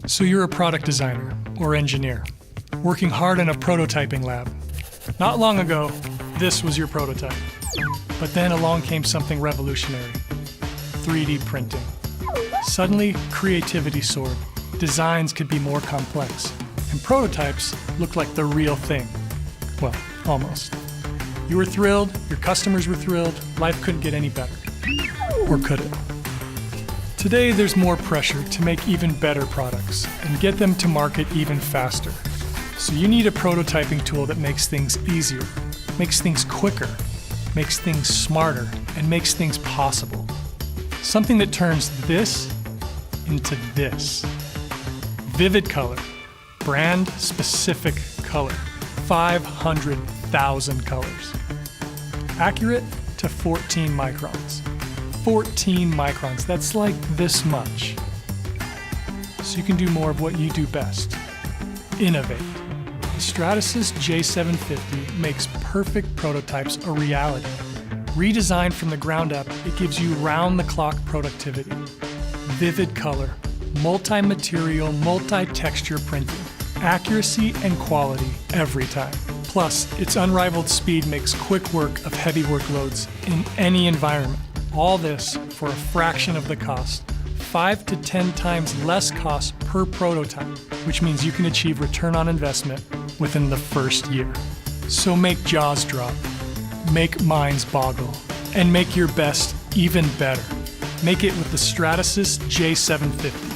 So you're a product designer or engineer, working hard in a prototyping lab. Not long ago, this was your prototype. But then along came something revolutionary, 3D printing. Suddenly, creativity soared. Designs could be more complex, and prototypes looked like the real thing. Well, almost. You were thrilled, your customers were thrilled, life couldn't get any better. Or could it? Today, there's more pressure to make even better products and get them to market even faster. So you need a prototyping tool that makes things easier, makes things quicker, makes things smarter, and makes things possible. Something that turns this into this. Vivid color, brand-specific color, 500,000 colors. Accurate to 14 microns. 14 microns, that's like this much. So you can do more of what you do best. Innovate. The Stratasys J750 makes perfect prototypes a reality. Redesigned from the ground up, it gives you round-the-clock productivity. Vivid color, multi-material, multi-texture printing. Accuracy and quality every time. Plus, its unrivaled speed makes quick work of heavy workloads in any environment. All this for a fraction of the cost, 5 to 10 times less cost per prototype, which means you can achieve return on investment within the first year. So make jaws drop, make minds boggle, and make your best even better. Make it with the Stratasys J750.